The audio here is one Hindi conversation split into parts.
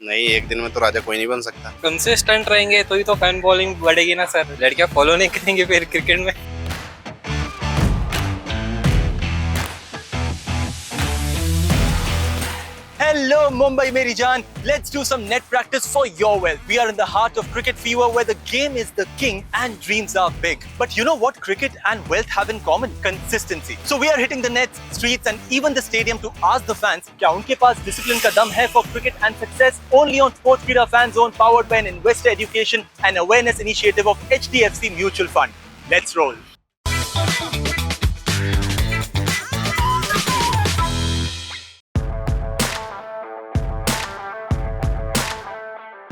नहीं, एक दिन में तो राजा कोई नहीं बन सकता। कंसिस्टेंट रहेंगे तो ही तो फैन बॉलिंग बढ़ेगी ना सर। लड़कियां फॉलो नहीं करेंगे फिर क्रिकेट में। Hello Mumbai Meri Jaan, let's do some net practice for your wealth. We are in the heart of cricket fever where the game is the king and dreams are big. But you know what cricket and wealth have in common? Consistency. So we are hitting the nets, streets and even the stadium to ask the fans, क्या उनके पास discipline का दम है for cricket and success? Only on Sportskeeda Fan Zone powered by an investor education and awareness initiative of HDFC Mutual Fund. Let's roll.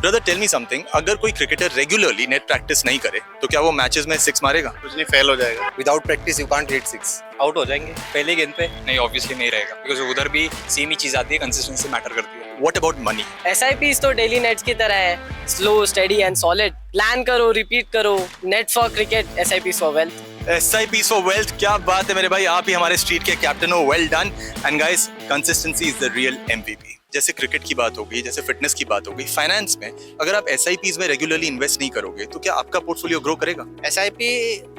Brother tell me something, अगर कोई क्रिकेटर रेगुलरली नेट प्रैक्टिस नहीं करे तो क्या वो मैचेस में सिक्स मारेगा? कुछ नहीं, फेल हो जाएगा। Without practice you can't hit six. Out हो जाएंगे पहले गेंद पे। नहीं, ऑब्वियसली नहीं रहेगा, बिकॉज़ उधर भी सेम ही चीज आती है, कंसिस्टेंसी मैटर करती है। What about money? SIPs तो डेली नेट्स की तरह है, slow steady and solid. Plan करो, रिपीट करो। Net for cricket, SIPs for wealth. SIPs for wealth, क्या बात है मेरे भाई, आप ही हमारे स्ट्रीट के कैप्टन हो, well done. And guys, consistency is the real MVP। जैसे क्रिकेट की बात हो गई, जैसे फिटनेस की बात हो गई, फाइनेंस में अगर आप SIPs में रेगुलरली इन्वेस्ट नहीं करोगे तो क्या आपका पोर्टफोलियो ग्रो करेगा? SIP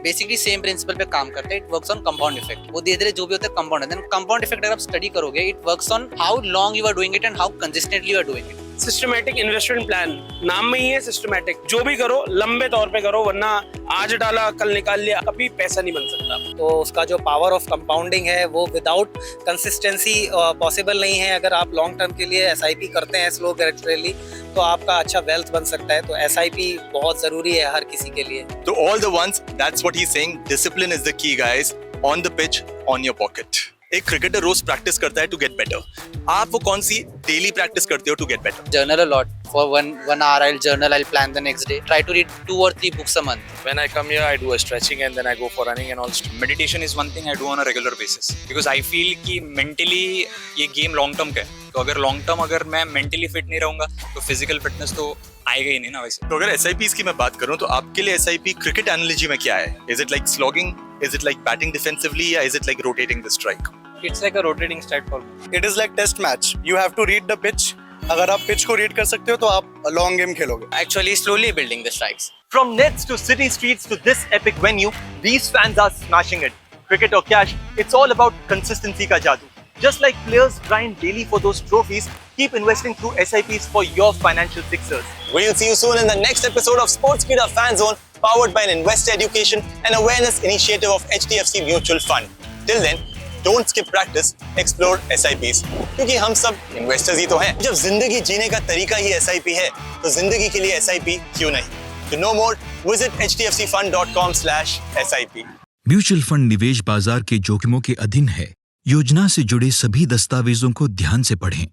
बेसिकली सेम प्रिंसिपल पे काम करते हैं। It works on compound effect. वो धीरे धीरे जो भी होता है कंपाउंड है। देन कंपाउंड इफेक्ट अगर आप स्टडी करोगे, it works on how long you are doing it and how consistently you are doing it. Systematic investment plan, नाम में ही है सिस्टमैटिक। जो भी करो लंबे तौर पे करो, वरना आज डाला कल निकाल लिया, कभी पैसा नहीं बन सकता। तो उसका जो पावर ऑफ कंपाउंडिंग है वो विदाउट कंसिस्टेंसी पॉसिबल नहीं है। अगर आप लॉन्ग टर्म के लिए SIP करते हैं स्लो ग्रेजुअली तो आपका अच्छा वेल्थ बन सकता है। तो SIP बहुत जरूरी है हर किसी के लिए। तो all the ones, that's what he is saying, discipline is the key guys, on the pitch, on your pocket. एक क्रिकेटर रोज प्रैक्टिस करता है टू गेट बेटर। आप वो कौन सी डेली प्रैक्टिस करते हो to get better? Journal a lot. For one hour I'll journal, I'll plan the next day. Try to read 2 or 3 books a month. When I come here, I do a stretching and then I go for running and all. Meditation is one thing I do on a regular basis because I feel कि mentally ये game long term का है। तो अगर long term अगर मैं mentally fit नहीं रहूँगा तो physical fitness तो आएगा ही नहीं ना वैसे। तो अगर SIPs की मैं बात करूं तो आपके लिए SIP क्रिकेट एनालॉजी में क्या है? Is it like slogging? Is it like batting defensively? या is it like rotating the strike? It's like a rotating strike for me. It is like test match. You have to read the pitch. अगर आप pitch को read कर सकते हो तो आप long game खेलोगे। Actually slowly building the strikes. From nets to city streets to this epic venue, these fans are smashing it. Cricket or cash, it's all about consistency का जादू। Just like players grind daily for those trophies, keep investing through SIPs for your financial success. We'll see you soon in the next episode of Sportskeeda Fan Zone, powered by an investor education and awareness initiative of HDFC Mutual Fund. Till then, don't skip practice, explore SIPs. क्योंकि हम सब इन्वेस्टर्स ही तो हैं। जब जिंदगी जीने का तरीका ही SIP है, तो जिंदगी के लिए SIP क्यों नहीं? To know more, visit hdfcfund.com/SIP. Mutual fund निवेश बाजार के जोखिमों के अधीन है। योजना से जुड़े सभी दस्तावेजों को ध्यान से पढ़ें।